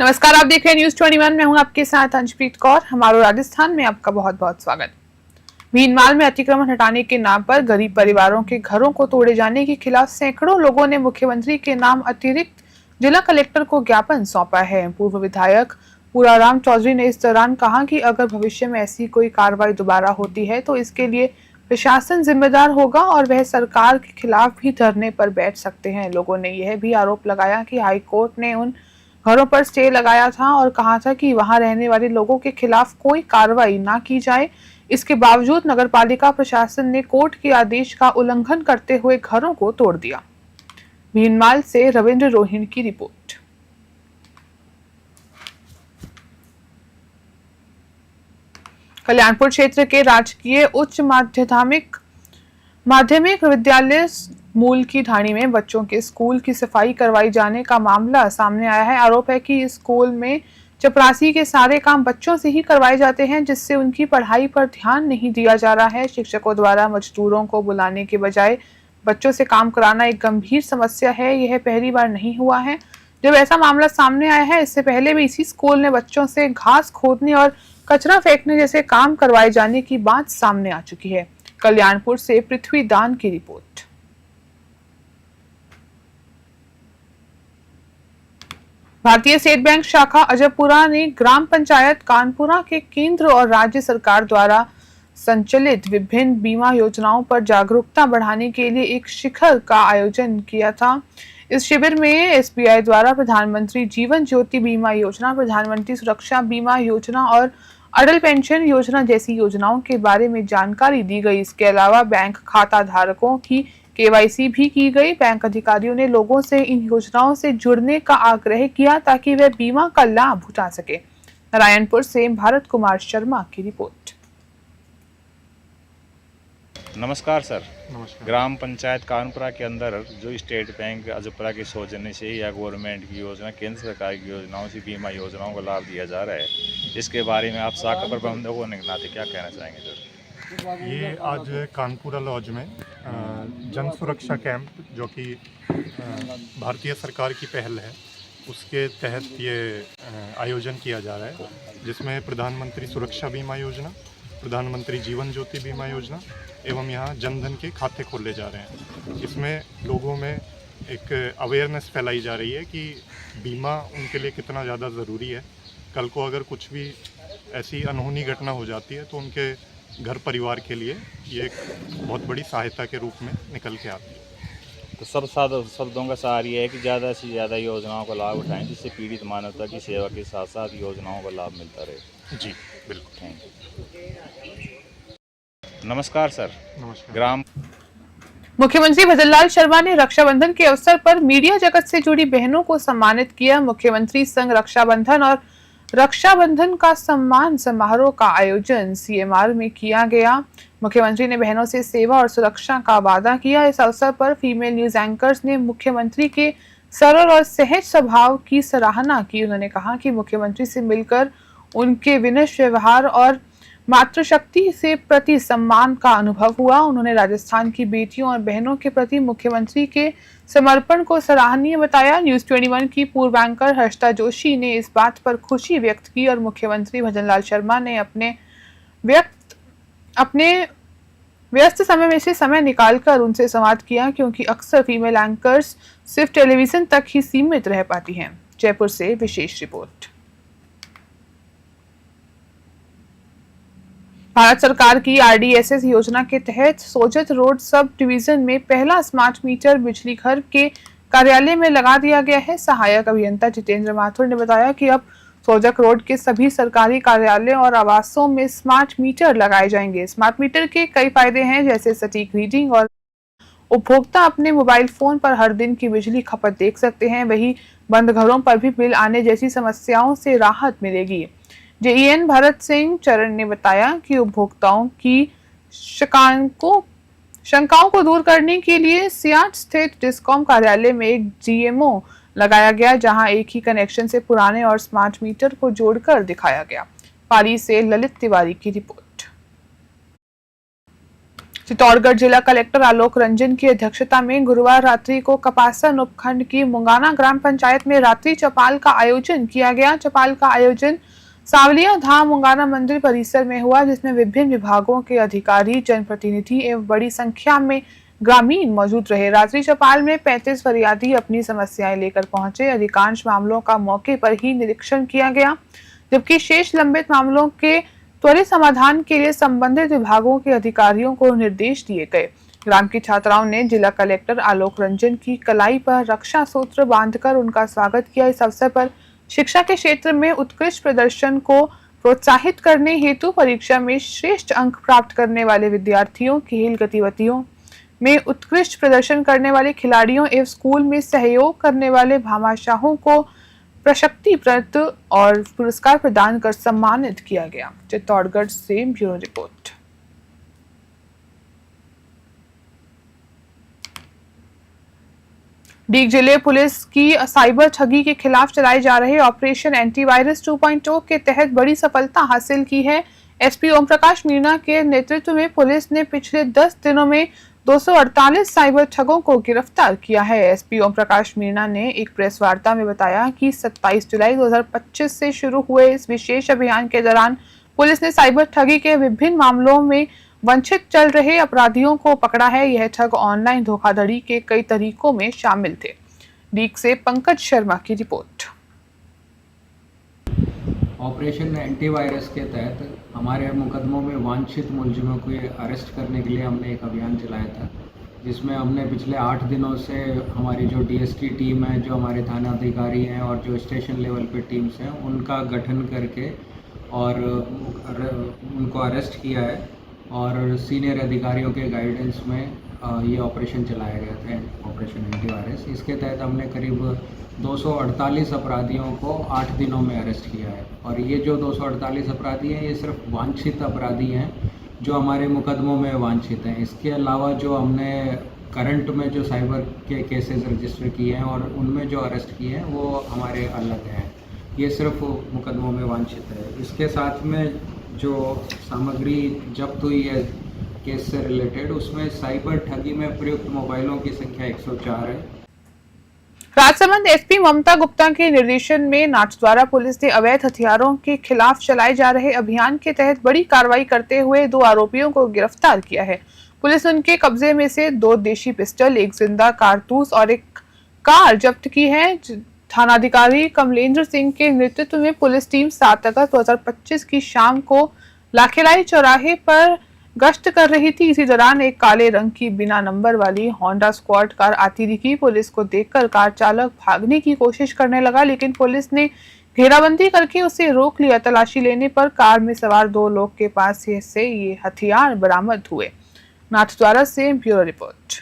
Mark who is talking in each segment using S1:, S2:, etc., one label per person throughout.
S1: नमस्कार, आप देख रहे हैं न्यूज 21। मैं हूं आपके साथ अंशप्रीत कौर। हमारे राजस्थान में आपका बहुत बहुत स्वागत। भीनमाल में अतिक्रमण हटाने के नाम पर गरीब परिवारों के घरों को तोड़े जाने के खिलाफ सैकड़ों लोगों ने मुख्यमंत्री के नाम अतिरिक्त जिला कलेक्टर को ज्ञापन सौंपा है। पूर्व विधायक पूराराम चौधरी ने इस दौरान कहा कि अगर भविष्य में ऐसी कोई कार्रवाई दोबारा होती है तो इसके लिए प्रशासन जिम्मेदार होगा और वह सरकार के खिलाफ भी धरने पर बैठ सकते हैं। लोगों ने यह भी आरोप लगाया कि हाईकोर्ट ने उन घरों पर स्टे लगाया था और कहा था कि वहां रहने वाले लोगों के खिलाफ कोई कार्रवाई ना की जाए। इसके बावजूद नगरपालिका प्रशासन ने कोर्ट के आदेश का उल्लंघन करते हुए घरों को तोड़ दिया। भीनमाल से रविंद्र रोहिण की रिपोर्ट। कल्याणपुर क्षेत्र के राजकीय उच्च माध्यमिक विद्यालय मूल की ढाणी में बच्चों के स्कूल की सफाई करवाई जाने का मामला सामने आया है। आरोप है कि स्कूल में चपरासी के सारे काम बच्चों से ही करवाए जाते हैं, जिससे उनकी पढ़ाई पर ध्यान नहीं दिया जा रहा है। शिक्षकों द्वारा मजदूरों को बुलाने के बजाय बच्चों से काम कराना एक गंभीर समस्या है। यह पहली बार नहीं हुआ है जब ऐसा मामला सामने आया है। इससे पहले भी इसी स्कूल ने बच्चों से घास खोदने और कचरा फेंकने जैसे काम करवाए जाने की बात सामने आ चुकी है। कल्याणपुर से पृथ्वी दान की रिपोर्ट। भारतीय स्टेट बैंक शाखा अजयपुरा ने ग्राम पंचायत कानपुरा के केंद्र और राज्य सरकार द्वारा संचालित विभिन्न बीमा योजनाओं पर जागरूकता बढ़ाने के लिए एक शिखर का आयोजन किया था। इस शिविर में एसबीआई द्वारा प्रधानमंत्री जीवन ज्योति बीमा योजना, प्रधानमंत्री सुरक्षा बीमा योजना और अटल पेंशन योजना जैसी योजनाओं के बारे में जानकारी दी गई। इसके अलावा बैंक खाता धारकों की केवाईसी भी की गई। बैंक अधिकारियों ने लोगों से इन योजनाओं से जुड़ने का आग्रह किया ताकि वे बीमा का लाभ उठा सके। नारायणपुर से भारत कुमार शर्मा की रिपोर्ट।
S2: नमस्कार सर।
S3: नमस्कार।
S2: ग्राम पंचायत कानपुरा के अंदर जो स्टेट बैंक अजयपुरा के सौजन्य से या गवर्नमेंट की योजना, केंद्र सरकार की योजनाओं से बीमा योजनाओं को लाभ दिया जा रहा है, इसके बारे में आप शाखा प्रबंधक होने के नाते क्या कहना चाहेंगे सर?
S3: ये आज कानपुरा लॉज में जन सुरक्षा कैंप, जो कि भारतीय सरकार की पहल है, उसके तहत ये आयोजन किया जा रहा है, जिसमें प्रधानमंत्री सुरक्षा बीमा योजना, प्रधानमंत्री जीवन ज्योति बीमा योजना एवं यहाँ जनधन के खाते खोले जा रहे हैं। इसमें लोगों में एक अवेयरनेस फैलाई जा रही है कि बीमा उनके लिए कितना ज़्यादा ज़रूरी है। कल को अगर कुछ भी ऐसी अनहोनी घटना हो जाती है तो उनके घर परिवार के लिए ये एक बहुत बड़ी सहायता के रूप में निकल के आती है।
S2: तो शब्दों का सार ये है कि ज़्यादा से ज़्यादा योजनाओं का लाभ उठाएं, जिससे पीड़ित मानवता की सेवा के साथ साथ योजनाओं का लाभ मिलता रहे।
S3: जी बिल्कुल।
S2: Thank you. नमस्कार सर।
S3: नमस्कार।
S2: ग्राम
S1: मुख्यमंत्री भजनलाल शर्मा ने रक्षाबंधन के अवसर पर मीडिया जगत से जुड़ी बहनों को सम्मानित किया। मुख्यमंत्री संघ रक्षाबंधन और रक्षाबंधन का सम्मान समारोह का आयोजन सीएमआर में किया गया। मुख्यमंत्री ने बहनों से सेवा और सुरक्षा का वादा किया। इस अवसर पर फीमेल न्यूज एंकर्स ने मुख्यमंत्री के सरल और सहज स्वभाव की सराहना की। उन्होंने कहा कि मुख्यमंत्री से मिलकर उनके विनम्र व्यवहार और मातृशक्ति से प्रति सम्मान का अनुभव हुआ। उन्होंने राजस्थान की बेटियों और बहनों के प्रति मुख्यमंत्री के समर्पण को सराहनीय बताया। न्यूज 21 की पूर्व एंकर हर्षिता जोशी ने इस बात पर खुशी व्यक्त की और मुख्यमंत्री भजनलाल शर्मा ने अपने व्यस्त समय में से समय निकालकर उनसे संवाद किया, क्योंकि अक्सर फीमेल एंकर्स सिर्फ टेलीविजन तक ही सीमित रह पाती हैं। जयपुर से विशेष रिपोर्ट। भारत सरकार की आरडीएसएस योजना के तहत सोजत रोड सब डिवीजन में पहला स्मार्ट मीटर बिजली घर के कार्यालय में लगा दिया गया है। सहायक अभियंता जितेंद्र माथुर ने बताया कि अब सोजत रोड के सभी सरकारी कार्यालय और आवासों में स्मार्ट मीटर लगाए जाएंगे। स्मार्ट मीटर के कई फायदे हैं, जैसे सटीक रीडिंग और उपभोक्ता अपने मोबाइल फोन पर हर दिन की बिजली खपत देख सकते हैं। वहीं बंद घरों पर भी बिल आने जैसी समस्याओं से राहत मिलेगी। जेईएन भरत सिंह चरण ने बताया कि उपभोक्ताओं की शंकाओं को दूर करने के लिए सियाट स्थित डिस्कॉम कार्यालय में एक जीएमओ लगाया गया, जहां एक ही कनेक्शन से पुराने और स्मार्ट मीटर को जोड़कर दिखाया गया। पाली से ललित तिवारी की रिपोर्ट। चित्तौड़गढ़ जिला कलेक्टर आलोक रंजन की अध्यक्षता में गुरुवार रात्रि को कपासन उपखंड की मुंगाना ग्राम पंचायत में रात्रि चौपाल का आयोजन किया गया। चौपाल का आयोजन सावलिया धाम मुंगाना मंदिर परिसर में हुआ, जिसमें विभिन्न विभागों के अधिकारी, जनप्रतिनिधि एवं बड़ी संख्या में ग्रामीण मौजूद रहे। रात्रि चौपाल में 35 फरियादी अपनी समस्याएं लेकर पहुंचे। अधिकांश मामलों का मौके पर ही निरीक्षण किया गया, जबकि शेष लंबित मामलों के त्वरित समाधान के लिए संबंधित विभागों के अधिकारियों को निर्देश दिए गए। ग्राम की छात्राओं ने जिला कलेक्टर आलोक रंजन की कलाई पर रक्षा सूत्र बांधकर उनका स्वागत किया। इस अवसर पर शिक्षा के क्षेत्र में उत्कृष्ट प्रदर्शन को प्रोत्साहित करने हेतु परीक्षा में श्रेष्ठ अंक प्राप्त करने वाले विद्यार्थियों, खेल गतिविधियों में उत्कृष्ट प्रदर्शन करने वाले खिलाड़ियों एवं स्कूल में सहयोग करने वाले भामाशाहों को प्रशस्ति पत्र और पुरस्कार प्रदान कर सम्मानित किया गया। चित्तौड़गढ़ से ब्यूरो रिपोर्ट। डीग जिले पुलिस की साइबर ठगी के खिलाफ चलाए जा रहे ऑपरेशन एंटीवायरस 2.0 के तहत बड़ी सफलता हासिल की है। एसपी ओम प्रकाश मीणा के नेतृत्व में पुलिस ने पिछले 10 दिनों में 248 साइबर ठगों को गिरफ्तार किया है। एसपी ओम प्रकाश मीणा ने एक प्रेस वार्ता में बताया कि 27 जुलाई 2025 से शुरू हुए इस विशेष अभियान के दौरान पुलिस ने साइबर ठगी के विभिन्न मामलों में वंचित चल रहे अपराधियों को पकड़ा है। यह ठग ऑनलाइन धोखाधड़ी के कई तरीकों में शामिल थे। डीग से पंकज शर्मा की रिपोर्ट।
S4: ऑपरेशन एंटीवायरस के तहत हमारे मुकदमों में वांछित मुलजिमों को अरेस्ट करने के लिए हमने एक अभियान चलाया था, जिसमें हमने पिछले 8 दिनों से हमारी जो डीएसटी टीम है, जो हमारे थाना अधिकारी हैं और जो स्टेशन लेवल पे टीम्स हैं, उनका गठन करके और उनको अरेस्ट किया है और सीनियर अधिकारियों के गाइडेंस में ये ऑपरेशन चलाया गया था, ऑपरेशन एंटीवायरस। इसके तहत हमने करीब 248 अपराधियों को 8 दिनों में अरेस्ट किया है। और ये जो 248 अपराधी हैं, ये सिर्फ वांछित अपराधी हैं जो हमारे मुकदमों में वांछित हैं। इसके अलावा जो हमने करंट में जो साइबर के केसेस रजिस्टर किए हैं और उनमें जो अरेस्ट किए हैं, वो हमारे अलग हैं। ये सिर्फ मुकदमों में वांछित है। इसके साथ में जो सामग्री जब्त हुई है केस से रिलेटेड, उसमें साइबर ठगी में प्रयुक्त मोबाइलों की संख्या 104 है।
S1: राजसमंद एसपी ममता गुप्ता के निर्देशन में नाथद्वारा पुलिस ने अवैध हथियारों के खिलाफ चलाए जा रहे अभियान के तहत बड़ी कार्रवाई करते हुए 2 आरोपियों को गिरफ्तार किया है। पुलिस उनके कब्जे में से 2 देशी पिस्टल, 1 जिंदा कारतूस और 1 कार जब्त की है। थानाधिकारी कमलेंद्र सिंह के नेतृत्व में पुलिस टीम 7 अगस्त 2025 की शाम को लाखेलाई चौराहे पर गश्त कर रही थी। इसी दौरान एक काले रंग की बिना नंबर वाली होंडा स्क्वाड कार आती दिखी। पुलिस को देखकर कार चालक भागने की कोशिश करने लगा, लेकिन पुलिस ने घेराबंदी करके उसे रोक लिया। तलाशी लेने पर कार में सवार 2 लोग के पास से ये हथियार बरामद हुए। नाथद्वारा से ब्यूरो रिपोर्ट।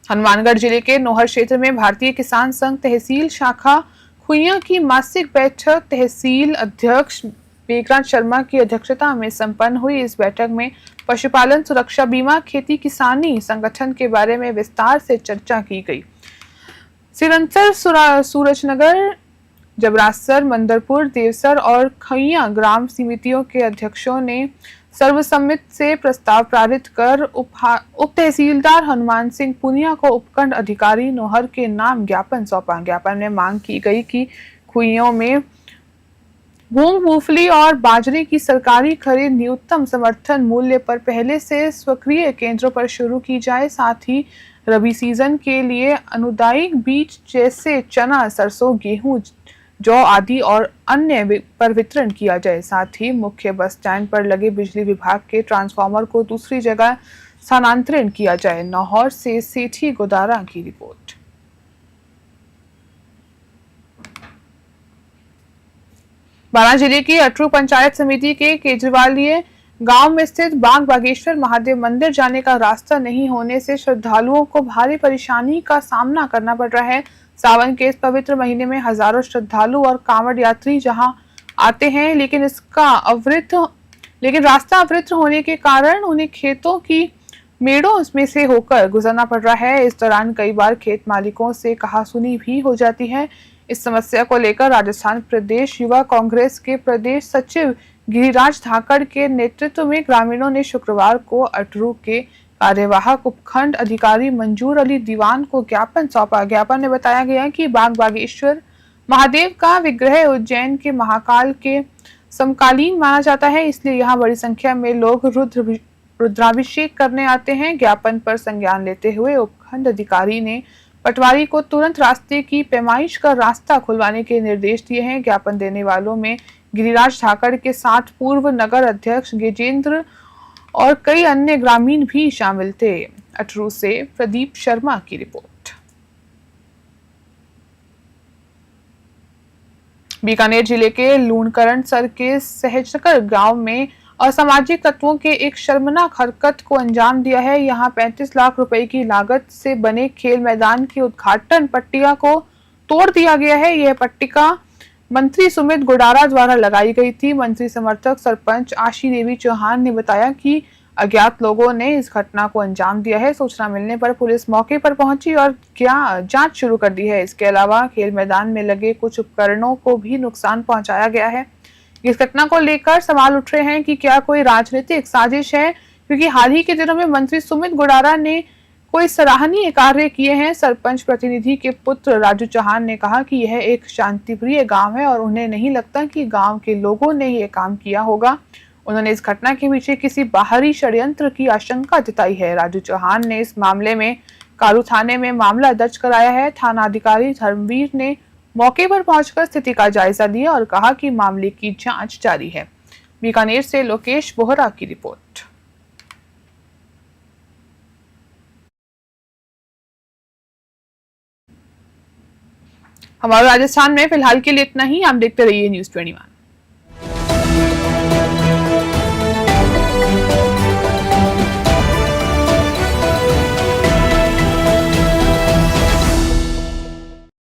S1: हनुमानगढ़ जिले के नोहर क्षेत्र में भारतीय किसान संघ तहसील शाखा खुइया की मासिक बैठक तहसील अध्यक्ष मेघराज शर्मा की अध्यक्षता में संपन्न हुई। इस बैठक में पशुपालन सुरक्षा बीमा खेती किसानी संगठन के बारे में विस्तार से चर्चा की गई। सिरंसर, सूरजनगर, जबरासर, मंदरपुर, देवसर और खैया ग्राम समितियों के अध्यक्षों ने सर्वसम्मति से प्रस्ताव पारित कर उप तहसीलदार हनुमान सिंह पुनिया को उपखंड अधिकारी नोहर के नाम ज्ञापन सौंपा। ज्ञापन में मांग की गई कि खुइयों में मूंग, मूंगफली और बाजरे की सरकारी खरीद न्यूनतम समर्थन मूल्य पर पहले से स्वक्रिय केंद्रों पर शुरू की जाए। साथ ही रबी सीजन के लिए अनुदायिक बीज जैसे चना, सरसों, गेहूं, जौ आदि और अन्य पर वितरण किया जाए। साथ ही मुख्य बस स्टैंड पर लगे बिजली विभाग के ट्रांसफार्मर को दूसरी जगह स्थानांतरण किया जाए। नौहर से सेठी गोदारा की रिपोर्ट। बारां जिले की अटरू पंचायत समिति के केजरीवालिया गांव में स्थित बाग बागेश्वर महादेव मंदिर जाने का रास्ता नहीं होने से श्रद्धालुओं को भारी परेशानी का सामना करना पड़ रहा है। सावन के इस पवित्र महीने में हजारों श्रद्धालु और कांवड़ यात्री जहां आते हैं, लेकिन रास्ता अवरुद्ध होने के कारण उन्हें खेतों की मेड़ों में से होकर गुजरना पड़ रहा है। इस दौरान कई बार खेत मालिकों से कहासुनी भी हो जाती है। इस समस्या को लेकर राजस्थान प्रदेश युवा कांग्रेस के प्रदेश सचिव गिरिराज धाकड़ के नेतृत्व में ग्रामीणों ने शुक्रवार को अटरू के कार्यवाहक उपखंड अधिकारी मंजूर अली दीवान को ज्ञापन सौंपा। ज्ञापन में बताया गया कि बाग बागेश्वर महादेव का विग्रह उज्जैन के महाकाल के समकालीन माना जाता है, इसलिए यहाँ बड़ी संख्या में लोग रुद्राभिषेक करने आते हैं। ज्ञापन पर संज्ञान लेते हुए उपखंड अधिकारी ने पटवारी को तुरंत रास्ते की पैमाइश कर रास्ता खुलवाने के निर्देश दिए हैं। ज्ञापन देने वालों में गिरिराज धाकड़ के साथ पूर्व नगर अध्यक्ष गेजेंद्र और कई अन्य ग्रामीण भी शामिल थे। अटरू से प्रदीप शर्मा की रिपोर्ट। बीकानेर जिले के लूणकरणसर के सहजनगर गांव में असामाजिक तत्वों के एक शर्मनाक हरकत को अंजाम दिया है। यहां 35 लाख रुपए की लागत से बने खेल मैदान की उद्घाटन पट्टिका को तोड़ दिया गया है। यह पट्टिका मंत्री सुमित गुडारा द्वारा लगाई गई थी। मंत्री समर्थक सरपंच आशी देवी चौहान ने बताया कि अज्ञात लोगों ने इस घटना को अंजाम दिया है। सूचना मिलने पर पुलिस मौके पर पहुंची और जांच शुरू कर दी है। इसके अलावा खेल मैदान में लगे कुछ उपकरणों को भी नुकसान पहुंचाया गया है। इस घटना को लेकर सवाल उठ रहे हैं कि क्या कोई राजनीतिक साजिश है, क्योंकि हाल ही के दिनों में मंत्री सुमित गुडारा ने कोई सराहनीय कार्य किए हैं। सरपंच प्रतिनिधि के पुत्र राजू चौहान ने कहा कि यह एक शांतिप्रिय गांव है और उन्हें नहीं लगता कि गांव के लोगों ने यह काम किया होगा। उन्होंने इस घटना के पीछे किसी बाहरी षड्यंत्र की आशंका जताई है। राजू चौहान ने इस मामले में कारू थाने में मामला दर्ज कराया है। थाना अधिकारी धर्मवीर ने मौके पर पहुंचकर स्थिति का जायजा लिया और कहा कि मामले की जांच जारी है। बीकानेर से लोकेश बोहरा की रिपोर्ट। हमारे राजस्थान में फिलहाल के लिए इतना ही। आप देखते रहिए न्यूज़ 21।